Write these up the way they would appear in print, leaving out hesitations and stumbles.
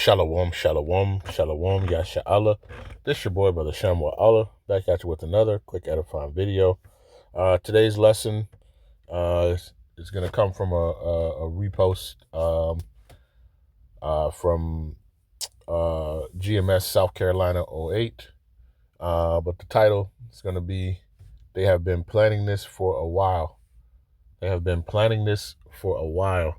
Shalom, shalom, shalom, Yasha Allah. This your boy, Brother Shamwa Allah, back at you with another quick edifying video. Today's lesson is going to come from a repost from GMS South Carolina 08. But the title is going to be, They Have Been Planning This for a While. They have been planning this for a while.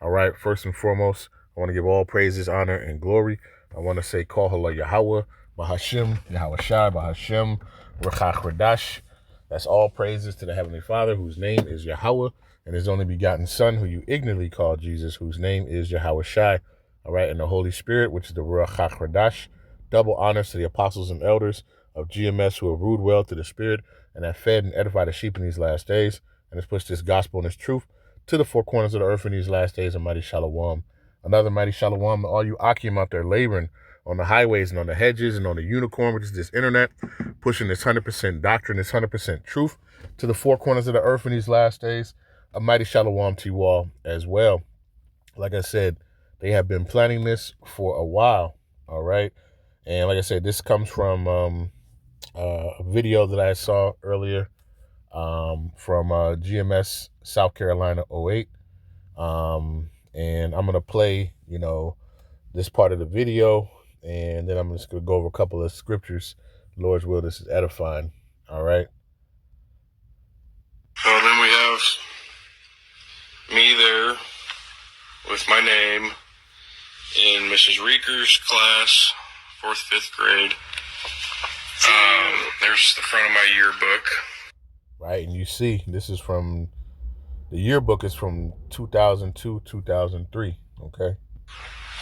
All right, first and foremost, I want to give all praises, honor, and glory. I want to say, Halal, Yahawah, Bahasham, Yahawashi, Bahasham, Rawchaa, Qadash. That's all praises to the Heavenly Father, whose name is Yahawah, and his only begotten Son, who you ignorantly call Jesus, whose name is Yahawashi. All right, and the Holy Spirit, which is the Rawchaa, Qadash. Double honors to the apostles and elders of GMS who have ruled well to the Spirit and have fed and edified the sheep in these last days, and has pushed this gospel and this truth to the four corners of the earth in these last days. A mighty shalom. Another mighty shalom to all you Akim out there laboring on the highways and on the hedges and on the unicorn, which is this internet, pushing this 100% doctrine, this 100% truth to the four corners of the earth in these last days. A mighty shalom to you all as well. Like I said, they have been planning this for a while. All right. And like I said, this comes from a video that I saw earlier from GMS South Carolina 08. And I'm going to play, this part of the video, and then I'm just going to go over a couple of scriptures. Lord's will, this is edifying. All right. Well, then we have me there with my name in Mrs. Reeker's class, 4th, 5th grade. There's the front of my yearbook. Right, and you see, this is from, the yearbook is from 2002, 2003, okay?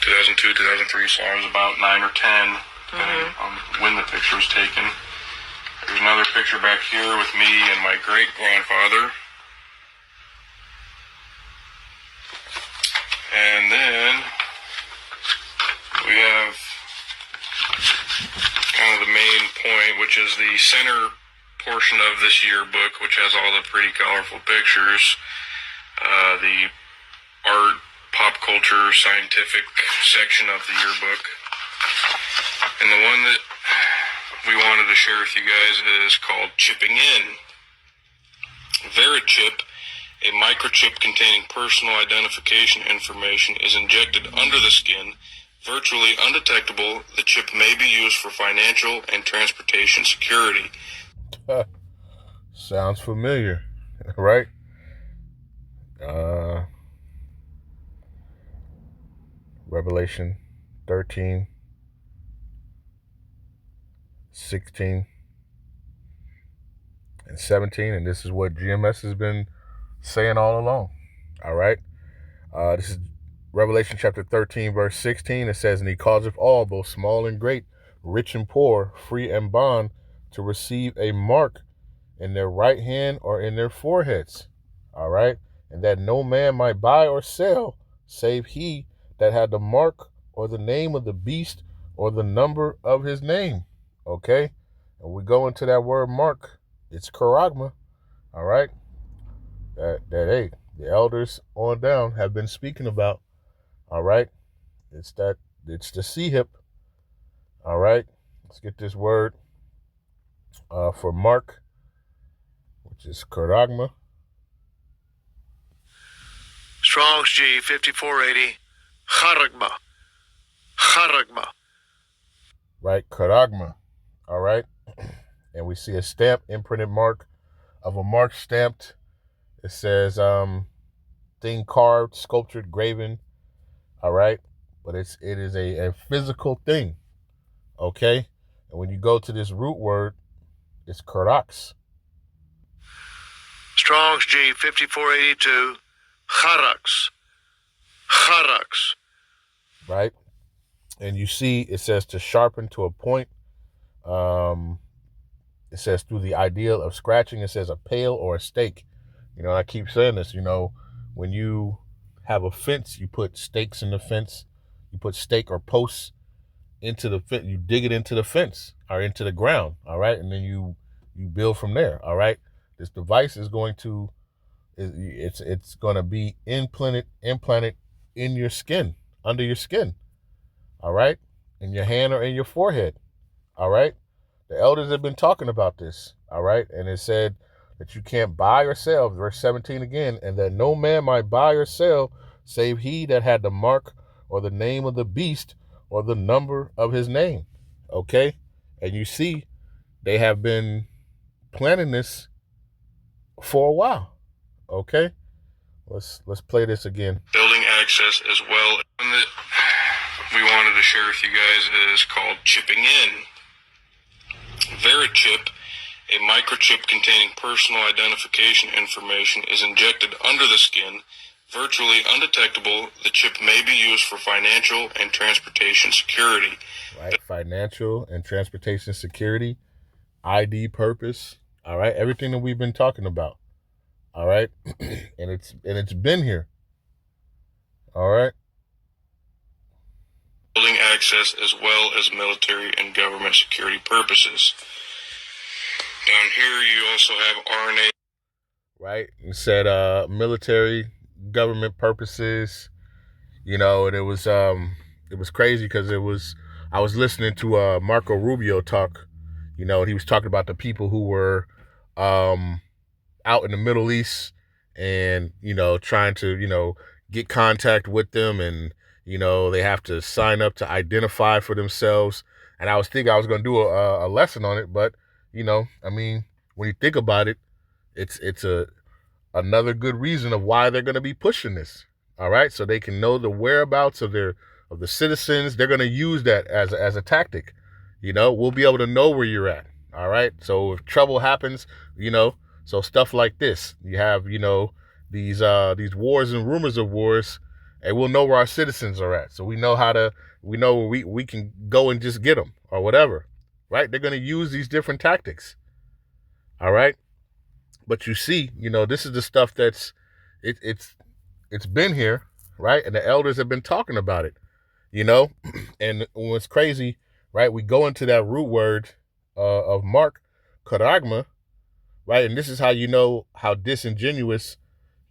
2002, 2003, so I was about 9 or 10, depending on when the picture was taken. There's another picture back here with me and my great-grandfather. And then we have kind of the main point, which is the center portion of this yearbook, which has all the pretty colorful pictures. The art, pop culture, scientific section of the yearbook. And the one that we wanted to share with you guys is called Chipping In. VeriChip, a microchip containing personal identification information, is injected under the skin, virtually undetectable. The chip may be used for financial and transportation security. Sounds familiar, right? Revelation 13, 16, and 17, and this is what GMS has been saying all along. All right. This is Revelation chapter 13, verse 16. It says, "And he causeth all, both small and great, rich and poor, free and bond, to receive a mark in their right hand or in their foreheads." All right. And that no man might buy or sell, save he that had the mark or the name of the beast or the number of his name. Okay. And we go into that word mark. It's charagma. All right. Hey, the elders on down have been speaking about. All right. It's the C-hip. All right. Let's get this word for mark, which is charagma. Strong's G 5480, charagma. Charagma. Right, charagma. All right. And we see a stamp, imprinted mark of a mark stamped. It says thing carved, sculptured, graven. All right. But it is a physical thing. Okay. And when you go to this root word, it's karax. Strong's G 5482, charax. Charax. Right. And you see it says to sharpen to a point. It says through the ideal of scratching. It says a pail or a stake. I keep saying this, when you have a fence, you put stakes in the fence. You put stake or posts into the fence. You dig it into the fence or into the ground. All right. And then you build from there. All right. This device is going to, it's going to be implanted in your skin, under your skin. all right, in your hand or in your forehead, all right. The elders have been talking about this, all right, and it said that you can't buy or sell, verse 17 again, and that no man might buy or sell save he that had the mark or the name of the beast or the number of his name, okay. And you see, they have been planning this for a while, okay. Let's play this again. Building access as well. One that we wanted to share with you guys is called chipping in. Verichip, a microchip containing personal identification information, is injected under the skin, virtually undetectable. The chip may be used for financial and transportation security. Right, financial and transportation security, ID purpose, all right, everything that we've been talking about, all right, and it's been here, all right. Building access as well as military and government security purposes. Down here you also have RNA. Right, it said military, government purposes, and it was crazy because I was listening to Marco Rubio talk, and he was talking about the people who were out in the Middle East and, trying to, get contact with them, and, they have to sign up to identify for themselves. And I was thinking I was going to do a lesson on it, but, when you think about it, it's another good reason of why they're going to be pushing this. All right. So they can know the whereabouts of the citizens. They're going to use that as a tactic. We'll be able to know where you're at. All right. So if trouble happens, so stuff like this, you have, these wars and rumors of wars, and we'll know where our citizens are at. So we know where we can go and just get them or whatever. Right. They're going to use these different tactics. All right. But you see, this is the stuff that's it's been here, right? And the elders have been talking about it, and what's crazy, right? We go into that root word of Mark, karagma, right? And this is how you know how disingenuous,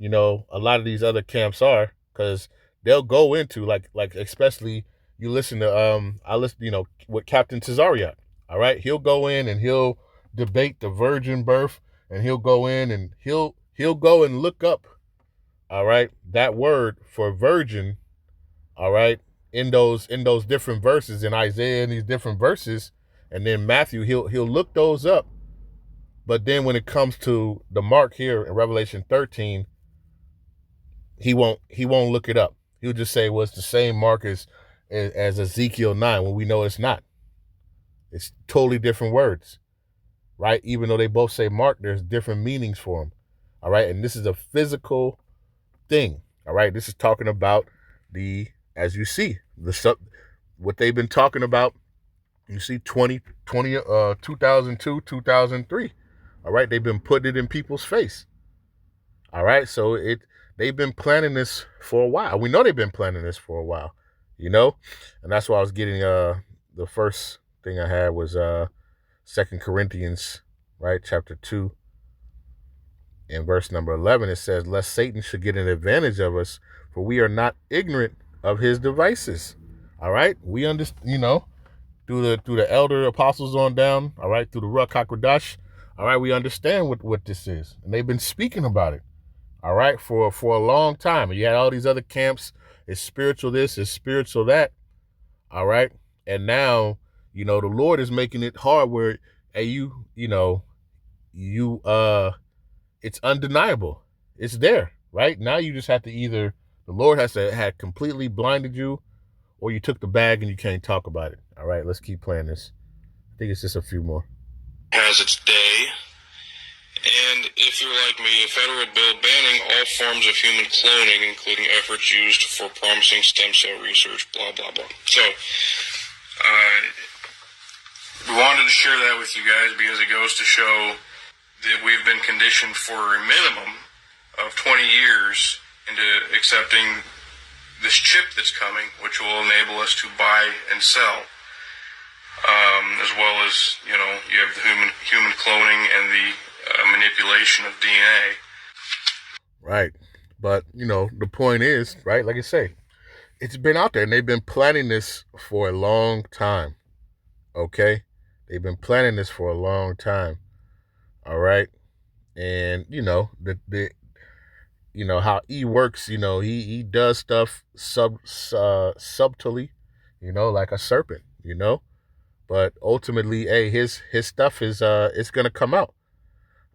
a lot of these other camps are, because they'll go into like especially you listen to I listen, with Captain Tazariot, all right? He'll go in and he'll debate the virgin birth, and he'll go in and he'll go and look up, all right, that word for virgin, all right, in those different verses in Isaiah and these different verses, and then Matthew, he'll look those up. But then when it comes to the mark here in Revelation 13, he won't look it up. He'll just say, well, it's the same mark as Ezekiel 9, when we know it's not. It's totally different words. Right? Even though they both say mark, there's different meanings for them. All right. And this is a physical thing. All right. This is talking about as you see, what they've been talking about. You see 2002, 2003. All right. They've been putting it in people's face. All right. So they've been planning this for a while. We know they've been planning this for a while, and that's why I was getting, the first thing I had was, 2 Corinthians, right, chapter 2, in verse number 11, it says, lest Satan should get an advantage of us, for we are not ignorant of his devices. All right, we understand, through the elder apostles on down, all right, through the Rawchaa Qadash, all right, we understand what this is, and they've been speaking about it, all right, for a long time. And you had all these other camps, it's spiritual this, it's spiritual that, all right, and now, the Lord is making it hard where, hey, it's undeniable. It's there, right? Now you just have to either, the Lord has to have completely blinded you, or you took the bag and you can't talk about it. All right, let's keep playing this. I think it's just a few more. Has its day. And if you're like me, a federal bill banning all forms of human cloning, including efforts used for promising stem cell research, blah, blah, blah. So, we wanted to share that with you guys because it goes to show that we've been conditioned for a minimum of 20 years into accepting this chip that's coming, which will enable us to buy and sell, as well as, you have the human cloning and the manipulation of DNA. Right. But, the point is, right, like I say, It's been out there, and they've been planning this for a long time. Okay, they've been planning this for a long time. All right, and the how he works. He does stuff subtly, like a serpent. But ultimately, hey, his stuff is it's gonna come out.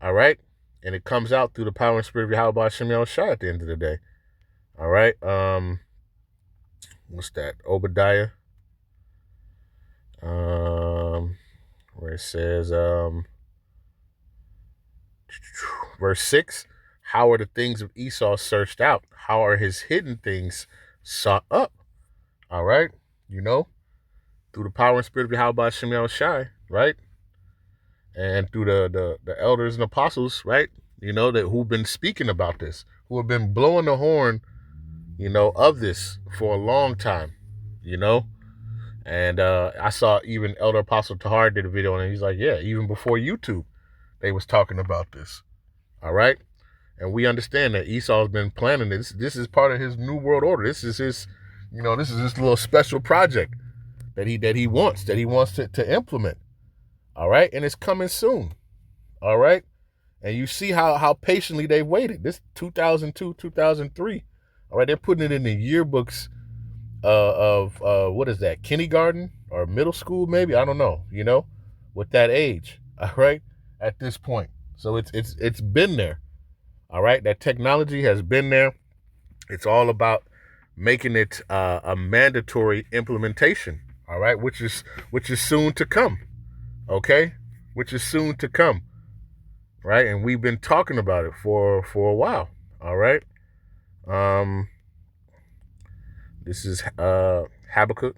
All right, and it comes out through the power and spirit of Yahawashi at the end of the day. All right, what's that? Obadiah, where it says verse 6, how are the things of Esau searched out? How are his hidden things sought up? All right, through the power and spirit of Yahawashi, right? And through the elders and apostles, right? That who've been speaking about this, who have been blowing the horn, of this for a long time, And I saw even Elder Apostle Tahar did a video and he's like, yeah, even before YouTube, they was talking about this. All right. And we understand that Esau's been planning this. This is part of his new world order. This is his, this is his little special project that he wants to implement. All right. And it's coming soon. All right. And you see how patiently they've waited. This 2002, 2003. All right. They're putting it in the yearbooks of what is that, kindergarten or middle school, maybe, I don't know, with that age. All right. At this point. So it's been there. All right. That technology has been there. It's all about making it a mandatory implementation. All right. Which is soon to come. Okay. Which is soon to come. Right. And we've been talking about it for a while. All right. This is Habakkuk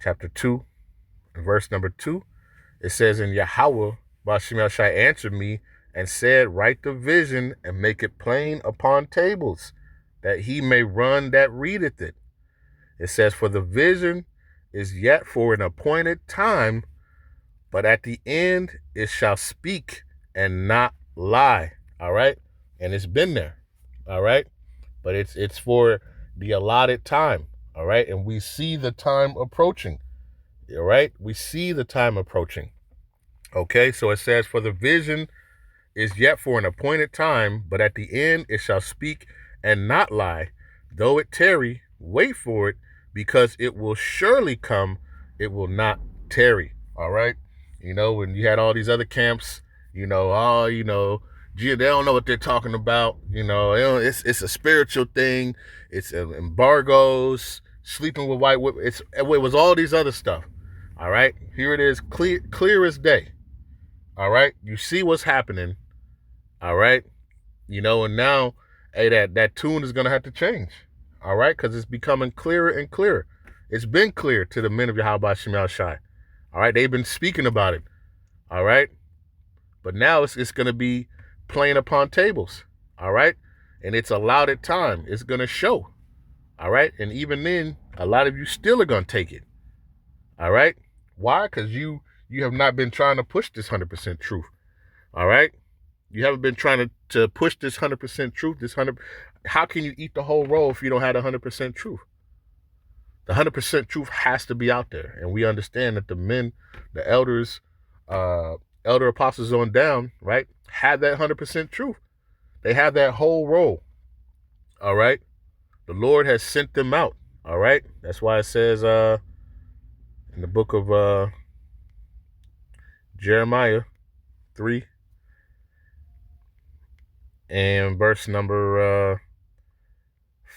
chapter 2, verse number 2. It says, and Yahawah Bahasham answered me and said, write the vision and make it plain upon tables, that he may run that readeth it. It says, for the vision is yet for an appointed time, but at the end it shall speak and not lie. All right. And it's been there. All right. But it's for the allotted time. All right. And we see the time approaching. All right. We see the time approaching. Okay. So it says, for the vision is yet for an appointed time, but at the end it shall speak and not lie. Though it tarry, wait for it, because it will surely come. It will not tarry. All right. When you had all these other camps, gee, they don't know what they're talking about. It's a spiritual thing. It's embargoes, sleeping with white women. It was all these other stuff. All right. Here it is, clear as day. All right. You see what's happening. All right. And now, hey, that tune is going to have to change. All right. Because it's becoming clearer and clearer. It's been clear to the men of Yahawashi. All right. They've been speaking about it. All right. But now it's going to be plain upon tables. All right. And it's allotted time. It's going to show. All right. And even then, a lot of you still are going to take it. All right. Why? Because you have not been trying to push this 100% truth. All right. You haven't been trying to push this 100% truth. How can you eat the whole roll if you don't have the 100% truth? The 100% truth has to be out there. And we understand that the men, the elders, elder apostles on down, right, have that 100% truth. They have that whole roll. All right. The Lord has sent them out. All right. That's why it says in the book of Jeremiah 3 and verse number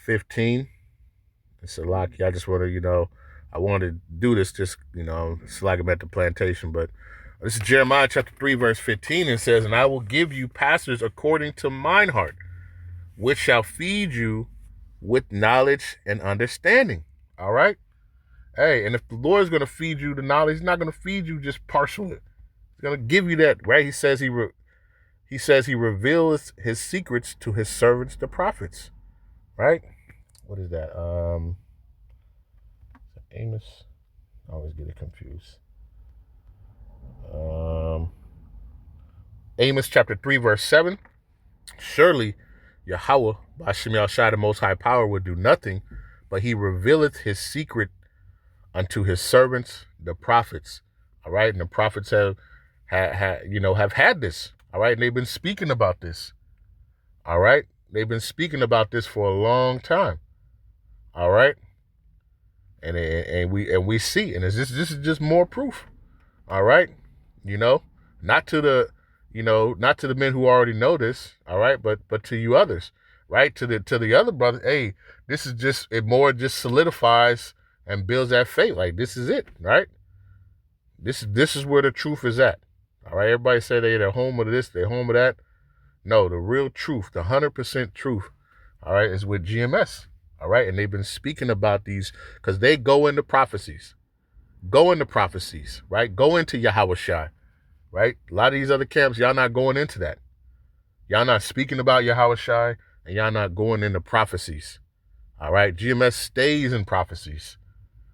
15. It's a lot. I just want to, I wanted to do this just, it's like I'm at the plantation, but this is Jeremiah chapter 3, verse 15. It says, and I will give you pastors according to mine heart, which shall feed you with knowledge and understanding. All right. Hey, and if the Lord is going to feed you the knowledge, he's not going to feed you just partially. He's going to give you that, right? He says he reveals his secrets to his servants, the prophets, right? What is that? Amos? I always get it confused. Amos chapter 3, verse 7. Surely Yahawah, Bahasham, the Most High Power, would do nothing but he revealeth his secret unto his servants, the prophets. All right. And the prophets have had this. All right. And they've been speaking about this. All right. They've been speaking about this for a long time. All right. And we see, and this is just more proof. All right. Not to the men who already know this. All right. But to you others, right? To the other brothers. Hey, this is just solidifies and builds that faith. Like, this is it, right? This is where the truth is at. All right. Everybody say they're home of this, they're home of that. No, the real truth, the 100% truth, all right, is with GMS. All right. And they've been speaking about these because they go into prophecies. Right? Go into Yahawashi, right? A lot of these other camps, y'all not going into that. Y'all not speaking about Yahawashi, and y'all not going into prophecies. All right? GMS stays in prophecies.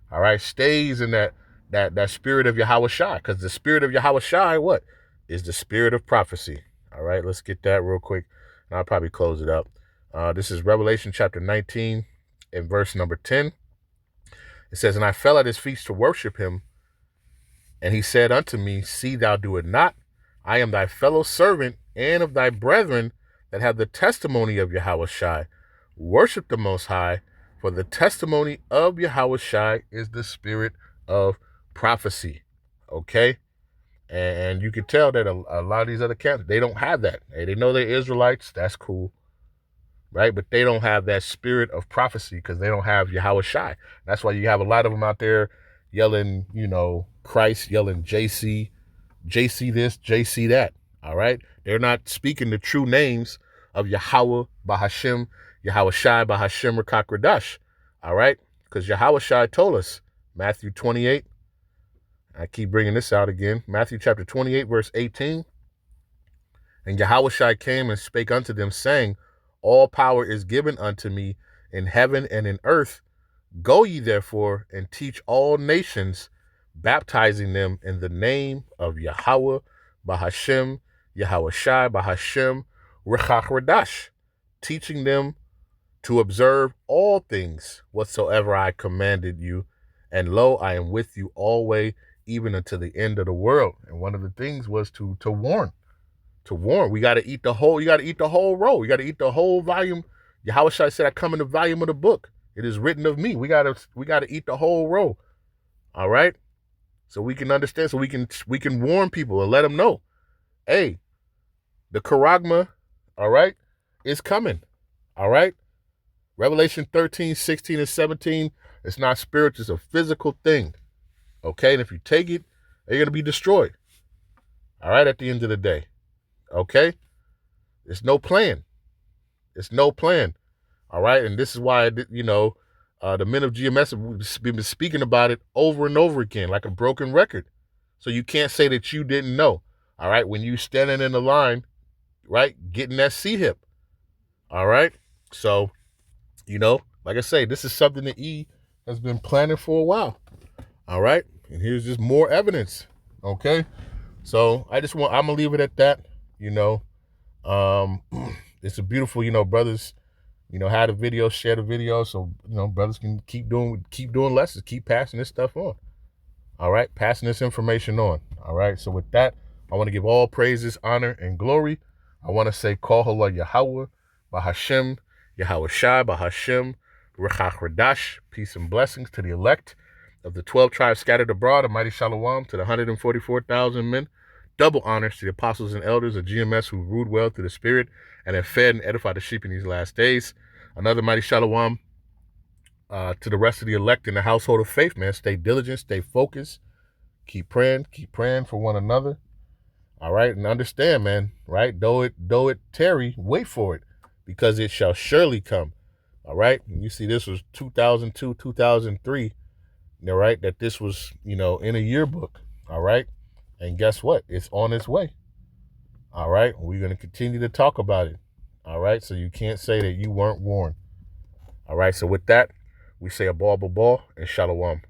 All right? Stays in that spirit of Yahawashi, because the spirit of Yahawashi, what? Is the spirit of prophecy. All right? Let's get that real quick, and I'll probably close it up. This is Revelation chapter 19 and verse number 10. It says, and I fell at his feet to worship him. And he said unto me, see thou do it not. I am thy fellow servant and of thy brethren that have the testimony of Yahawashi. Worship the Most High, for the testimony of Yahawashi is the spirit of prophecy. Okay? And you can tell that a lot of these other camps, they don't have that. Hey, they know they're Israelites. That's cool. Right? But they don't have that spirit of prophecy because they don't have Yahawashi. That's why you have a lot of them out there yelling, Christ, yelling JC this, JC that. All right? They're not speaking the true names of Yahawah, Bahasham, Yahawashi, Bahasham, Qadash. All right? Because Yahawashi told us, Matthew 28. I keep bringing this out again. Matthew chapter 28, verse 18. And Yahawashi came and spake unto them, saying, all power is given unto me in heaven and in earth. Go ye therefore and teach all nations, baptizing them in the name of Yahawah, Bahasham, Yahawashi, Bahasham, Qadash, teaching them to observe all things whatsoever I commanded you. And lo, I am with you always, even unto the end of the world. And one of the things was to warn. To warn, we got to eat the whole. You got to eat the whole roll. You got to eat the whole volume. Yahawashi said, "I come in the volume of the book. It is written of me." We got to eat the whole roll. All right, so we can understand. So we can warn people and let them know, hey, the charagma, all right, is coming. All right, Revelation 13, 16, and 17. It's not spiritual. It's a physical thing. Okay, and if you take it, you're gonna be destroyed. All right, at the end of the day. Okay, it's no plan. All right, and this is why the men of GMS have been speaking about it over and over again, like a broken record. So you can't say that you didn't know. All right, when you standing in the line, right, getting that C-hip. All right, so like I say, this is something that E has been planning for a while. All right, and here's just more evidence. Okay, so I'm gonna leave it at that. It's a beautiful, brothers, have the video, share the video, so brothers can keep doing lessons, keep passing this stuff on. All right, passing this information on. All right, so with that, I want to give all praises, honor, and glory. I want to say, Halal Yahawah, Bahasham, Yahawashi, Bahasham, Qadash, peace and blessings to the elect of the 12 tribes scattered abroad, a mighty shalom to the 144,000 men. Double honors to the apostles and elders of GMS who ruled well through the Spirit and have fed and edified the sheep in these last days. Another mighty shalom to the rest of the elect in the household of faith, man. Stay diligent, stay focused, keep praying for one another. All right, and understand, man, right? Though it tarry, wait for it, because it shall surely come. All right, and you see this was 2002, 2003, right? That this was, in a yearbook. All right. And guess what? It's on its way. All right. We're going to continue to talk about it. All right. So you can't say that you weren't warned. All right. So with that, we say a ball, and shalom.